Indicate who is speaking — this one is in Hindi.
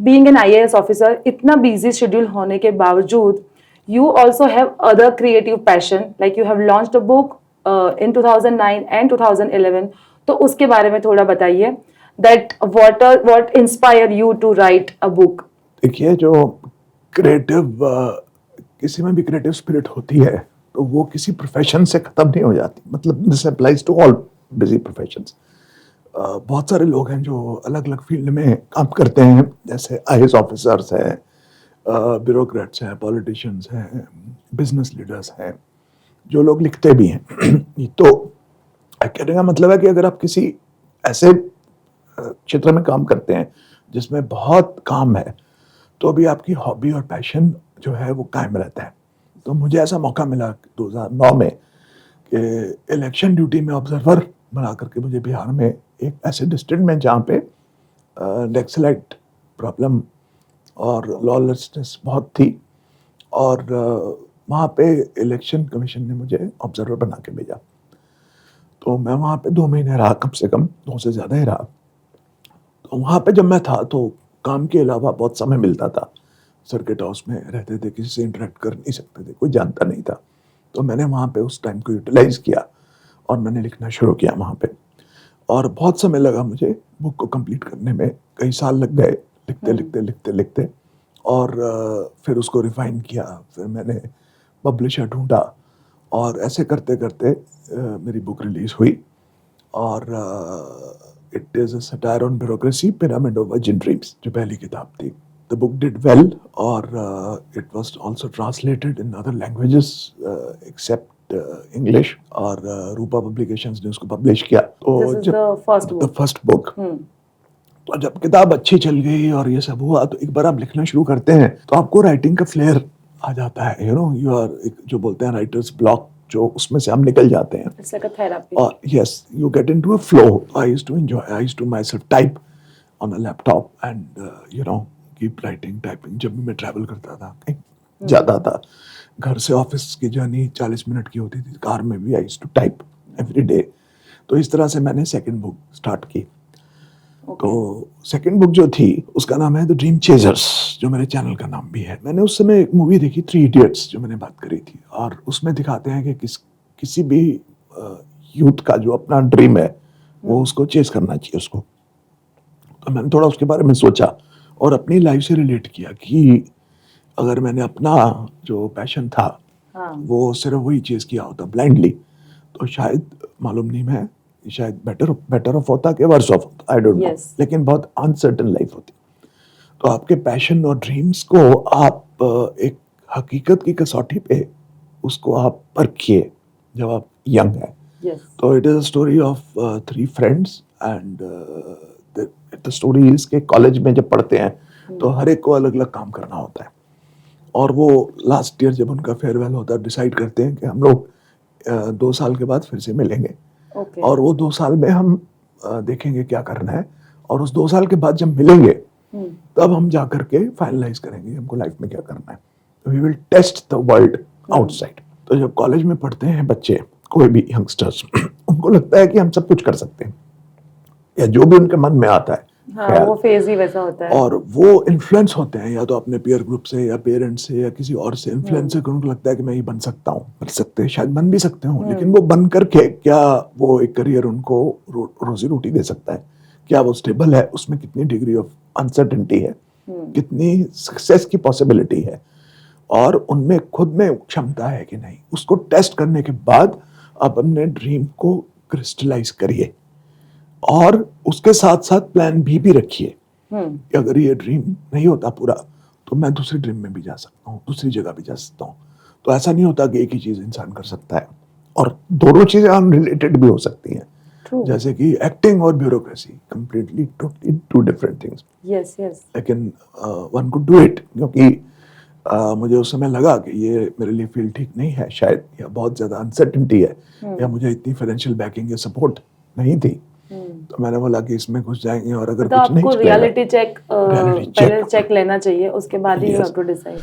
Speaker 1: बीइंग एन आईएएस ऑफिसर, इतना बिजी शेड्यूल होने के बावजूद you also have other creative passion, like you have launched a book in 2009 and 2011. तो उसके बारे में थोड़ा बताइए, that what inspired you to write a book?
Speaker 2: देखिए, जो क्रिएटिव किसी में भी क्रिएटिव स्पिरिट होती है तो वो किसी प्रोफेशन से खत्म नहीं हो जाती. मतलब this applies to all busy professions. बहुत सारे लोग हैं जो अलग अलग फील्ड में काम करते हैं, जैसे आईएएस ऑफिसर्स हैं, ब्यूरोक्रेट्स हैं, पॉलिटिशियंस हैं, बिजनेस लीडर्स हैं, जो लोग लिखते भी हैं. तो कहने का मतलब है कि अगर आप किसी ऐसे क्षेत्र में काम करते हैं जिसमें बहुत काम है, तो भी आपकी हॉबी और पैशन जो है वो कायम रहता है. तो मुझे ऐसा मौका मिला 2009 में कि इलेक्शन ड्यूटी में ऑब्जर्वर बना करके मुझे बिहार में एक ऐसे डिस्ट्रिक्ट में जहाँ पे नक्सलाइट प्रॉब्लम और लॉलेसनेस बहुत थी, और वहाँ पे इलेक्शन कमीशन ने मुझे ऑब्जर्वर बना के भेजा. तो मैं वहाँ पे 2 महीने रहा, कम से कम 2 से ज़्यादा ही रहा. तो वहाँ पे जब मैं था तो काम के अलावा बहुत समय मिलता था. सर्किट हाउस में रहते थे, किसी से इंटरेक्ट कर नहीं सकते थे, कोई जानता नहीं था. तो मैंने वहाँ पे उस टाइम को यूटिलाइज किया और मैंने लिखना शुरू किया वहाँ पे. और बहुत समय लगा मुझे बुक को कंप्लीट करने में, कई साल लग गए लिखते. और फिर उसको रिफाइन किया, फिर मैंने पब्लिशर ढूंढा, और ऐसे करते करते मेरी बुक रिलीज हुई. और it is a satire on bureaucracy, pyramid of virgin dreams, जो पहली किताब थी. द बुक डिड वेल, और it was also translated in other languages except English, और रूपा पब्लिकेशंस ने उसको पब्लिश किया. तो द फर्स्ट बुक. तो जब किताब अच्छी चल गई और ये सब हुआ, तो एक बार आप लिखना शुरू करते हैं तो आपको राइटिंग का फ्लेयर आ जाता है. यू आर, जो बोलते हैं राइटर्स ब्लॉक, जो उसमें से हम निकल जाते हैं.
Speaker 1: It's like a therapy.
Speaker 2: और yes, you get into a flow. I used to myself type on a laptop and keep writing, typing. जब भी मैं ट्रैवल करता था, कहीं जाता था, घर से ऑफिस की जर्नी 40 मिनट की होती थी, कार में भी I used to type every day. तो इस तरह से मैंने सेकंड बुक स्टार्ट की. तो सेकंड बुक जो थी उसका नाम है द ड्रीम चेजर्स, जो मेरे चैनल का नाम भी है. मैंने उस समय एक मूवी देखी, 3 इडियट्स, जो मैंने बात करी थी, और उसमें दिखाते हैं कि किसी भी यूथ का जो अपना ड्रीम है वो उसको चेस करना चाहिए उसको. तो मैंने थोड़ा उसके बारे में सोचा और अपनी लाइफ से रिलेट किया कि अगर मैंने अपना जो पैशन था वो सिर्फ वही चेस किया होता ब्लाइंडली, तो शायद, मालूम नहीं, मैं शायद बेटर ऑफ होता कि वर्स ऑफ होता, आई डोंट नो. लेकिन बहुत अनसर्टन लाइफ होती. तो आपके पैशन और ड्रीम्स को आप एक हकीकत की कसौटी पे उसको आप परखिए जब आप यंग हैं. तो it is a story of 3 friends, and the story is के कॉलेज में जब पढ़ते हैं तो हर एक को अलग अलग काम करना होता है. और वो लास्ट ईयर जब उनका फेयरवेल होता है, डिसाइड करते हैं कि हम लोग 2 साल के बाद फिर से मिलेंगे. और वो 2 साल में हम देखेंगे क्या करना है, और उस 2 साल के बाद जब मिलेंगे तब हम जा करके फाइनलाइज करेंगे हमको लाइफ में क्या करना है. We will test the world outside. तो जब कॉलेज में पढ़ते हैं बच्चे, कोई भी यंगस्टर्स, उनको लगता है कि हम सब कुछ कर सकते हैं, या जो भी उनके मन में आता है.
Speaker 1: वो फेज ही वैसा होता है.
Speaker 2: और वो इन्फ्लुएंस होते हैं या तो अपने पीयर ग्रुप से, या पेरेंट्स से, या किसी और से इन्फ्लुएंस से. उनको लगता है कि मैं ये बन सकता हूँ, बन सकते हैं, शायद बन भी सकते हो, लेकिन वो बन करके क्या वो एक करियर उनको रोजी रोटी दे सकता है? क्या वो स्टेबल है? उसमें कितनी डिग्री ऑफ अनसर्टेनिटी है, कितनी सक्सेस की पॉसिबिलिटी है, और उनमें खुद में क्षमता है कि नहीं? उसको टेस्ट करने के बाद आप अपने ड्रीम को क्रिस्टलाइज करिए, और उसके साथ साथ प्लान भी रखिए कि अगर ये ड्रीम नहीं होता पूरा तो मैं दूसरी ड्रीम में भी जा सकता हूँ, दूसरी जगह भी जा सकता हूँ. तो ऐसा नहीं होता कि एक ही चीज इंसान कर सकता है, और दोनों चीजें अनरिलेटेड भी हो सकती हैं. जैसे कि एक्टिंग और bureaucracy, completely totally 2 different things. लेकिन वन कुड डू इट, क्योंकि मुझे उस समय लगा कि ये मेरे लिए फील्ड ठीक नहीं है शायद, या बहुत ज्यादा अनसर्टेनिटी है, या मुझे इतनी फाइनेंशियल बैकिंग या सपोर्ट नहीं थी. तो मैंने बोला कि इसमें घुस जाएंगे, और अगर
Speaker 1: तो
Speaker 2: कुछ नहीं
Speaker 1: आपको रियलिटी चेक पहले चेक लेना चाहिए, उसके बाद ही यू हैव टू डिसाइड.